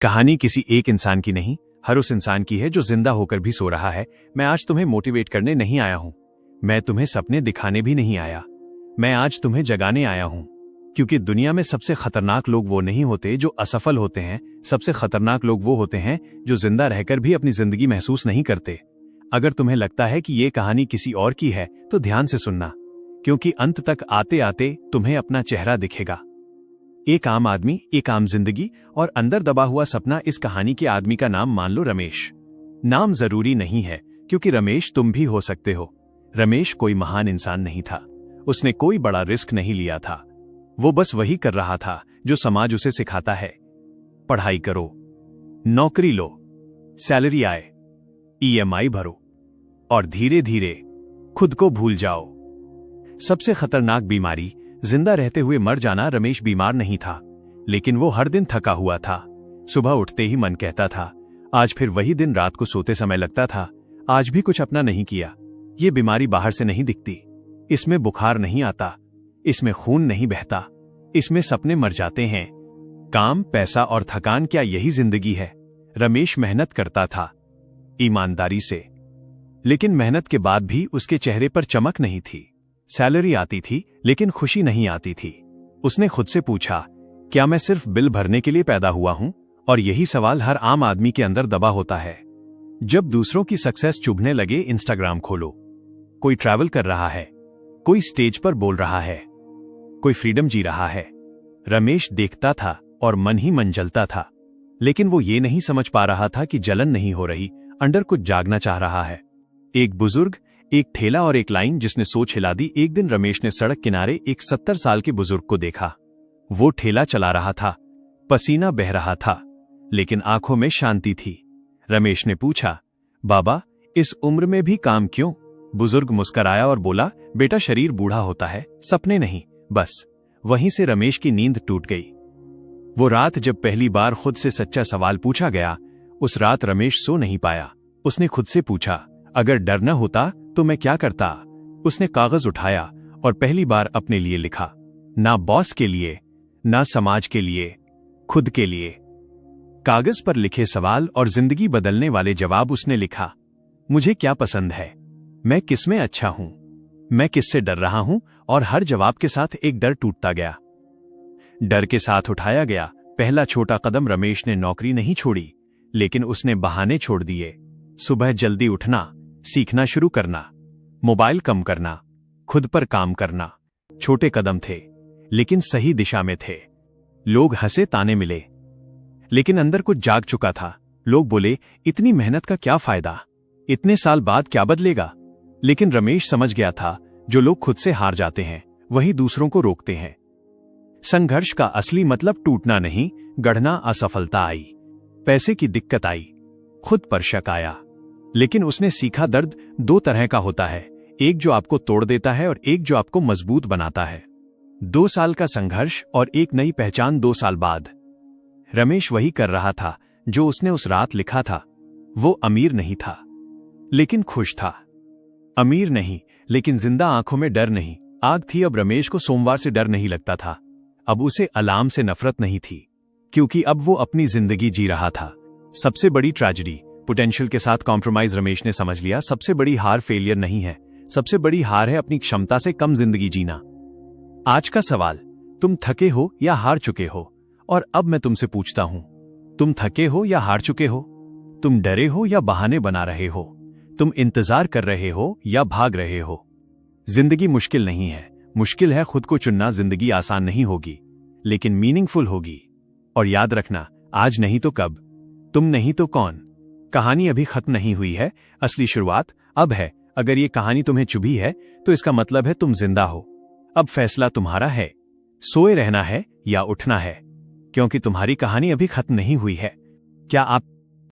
कहानी किसी एक इंसान की नहीं, हर उस इंसान की है जो जिंदा होकर भी सो रहा है। मैं आज तुम्हें मोटिवेट करने नहीं आया हूं, मैं तुम्हें सपने दिखाने भी नहीं आया, मैं आज तुम्हें जगाने आया हूं। क्योंकि दुनिया में सबसे खतरनाक लोग वो नहीं होते जो असफल होते हैं, सबसे खतरनाक लोग वो होते हैं जो जिंदा रहकर भी अपनी जिंदगी महसूस नहीं करते। अगर तुम्हें लगता है कि ये कहानी किसी और की है तो ध्यान से सुनना, क्योंकि अंत तक आते आते तुम्हें अपना चेहरा दिखेगा। एक आम आदमी, एक आम जिंदगी और अंदर दबा हुआ सपना। इस कहानी के आदमी का नाम मान लो रमेश। नाम जरूरी नहीं है, क्योंकि रमेश तुम भी हो सकते हो। रमेश कोई महान इंसान नहीं था, उसने कोई बड़ा रिस्क नहीं लिया था। वो बस वही कर रहा था जो समाज उसे सिखाता है। पढ़ाई करो, नौकरी लो, सैलरी आए, ईएमआई भरो और धीरे धीरे खुद को भूल जाओ। सबसे खतरनाक बीमारी, जिंदा रहते हुए मर जाना। रमेश बीमार नहीं था, लेकिन वो हर दिन थका हुआ था। सुबह उठते ही मन कहता था आज फिर वही दिन। रात को सोते समय लगता था आज भी कुछ अपना नहीं किया। ये बीमारी बाहर से नहीं दिखती, इसमें बुखार नहीं आता, इसमें खून नहीं बहता, इसमें सपने मर जाते हैं। काम, पैसा और थकान, क्या यही जिंदगी है? रमेश मेहनत करता था, ईमानदारी से, लेकिन मेहनत के बाद भी उसके चेहरे पर चमक नहीं थी। सैलरी आती थी, लेकिन खुशी नहीं आती थी। उसने खुद से पूछा, क्या मैं सिर्फ बिल भरने के लिए पैदा हुआ हूं? और यही सवाल हर आम आदमी के अंदर दबा होता है। जब दूसरों की सक्सेस चुभने लगे, इंस्टाग्राम खोलो। कोई ट्रैवल कर रहा है, कोई स्टेज पर बोल रहा है, कोई फ्रीडम जी रहा है। रमेश देखता था और मन ही मन जलता था, लेकिन वो ये नहीं समझ पा रहा था कि जलन नहीं हो रही, अंदर कुछ जागना चाह रहा है। एक बुजुर्ग, एक ठेला और एक लाइन जिसने सोच हिला दी। एक दिन रमेश ने सड़क किनारे एक 70 साल के बुजुर्ग को देखा। वो ठेला चला रहा था, पसीना बह रहा था, लेकिन आंखों में शांति थी। रमेश ने पूछा, बाबा, इस उम्र में भी काम क्यों? बुजुर्ग मुस्कुराया और बोला, बेटा, शरीर बूढ़ा होता है, सपने नहीं। बस वहीं से रमेश की नींद टूट गई। वो रात जब पहली बार खुद से सच्चा सवाल पूछा गया, उस रात रमेश सो नहीं पाया। उसने खुद से पूछा, अगर डर न होता तो मैं क्या करता? उसने कागज उठाया और पहली बार अपने लिए लिखा, ना बॉस के लिए, ना समाज के लिए, खुद के लिए। कागज पर लिखे सवाल और जिंदगी बदलने वाले जवाब। उसने लिखा, मुझे क्या पसंद है, मैं किसमें अच्छा हूं, मैं किससे डर रहा हूं? और हर जवाब के साथ एक डर टूटता गया। डर के साथ उठाया गया पहला छोटा कदम। रमेश ने नौकरी नहीं छोड़ी, लेकिन उसने बहाने छोड़ दिए। सुबह जल्दी उठना, सीखना शुरू करना, मोबाइल कम करना, खुद पर काम करना। छोटे कदम थे, लेकिन सही दिशा में थे। लोग हंसे, ताने मिले, लेकिन अंदर कुछ जाग चुका था। लोग बोले, इतनी मेहनत का क्या फायदा, इतने साल बाद क्या बदलेगा? लेकिन रमेश समझ गया था, जो लोग खुद से हार जाते हैं वही दूसरों को रोकते हैं। संघर्ष का असली मतलब टूटना नहीं, गढ़ना। असफलता आई, पैसे की दिक्कत आई, खुद पर शक आया, लेकिन उसने सीखा दर्द दो तरह का होता है, एक जो आपको तोड़ देता है और एक जो आपको मजबूत बनाता है। 2 साल का संघर्ष और एक नई पहचान 2 साल बाद। रमेश वही कर रहा था जो उसने उस रात लिखा था। वो अमीर नहीं था, लेकिन खुश था। अमीर नहीं, लेकिन जिंदा आंखों में डर नहीं, आग थी। अब रमेश को सोमवार से डर नहीं लगता था, अब उसे अलार्म से नफरत नहीं थी, क्योंकि अब वो अपनी जिंदगी जी रहा था। सबसे बड़ी ट्रेजेडी, पोटेंशियल के साथ कॉम्प्रोमाइज। रमेश ने समझ लिया, सबसे बड़ी हार फेलियर नहीं है, सबसे बड़ी हार है अपनी क्षमता से कम जिंदगी जीना। आज का सवाल, तुम थके हो या हार चुके हो? और अब मैं तुमसे पूछता हूं, तुम थके हो या हार चुके हो? तुम डरे हो या बहाने बना रहे हो? तुम इंतजार कर रहे हो या भाग रहे हो? जिंदगी मुश्किल नहीं है, मुश्किल है खुद को चुनना। जिंदगी आसान नहीं होगी, लेकिन मीनिंगफुल होगी। और याद रखना, आज नहीं तो कब, तुम नहीं तो कौन। कहानी अभी खत्म नहीं हुई है, असली शुरुआत अब है। अगर ये कहानी तुम्हें चुभी है तो इसका मतलब है तुम जिंदा हो। अब फैसला तुम्हारा है, सोए रहना है या उठना है, क्योंकि तुम्हारी कहानी अभी खत्म नहीं हुई है। क्या आप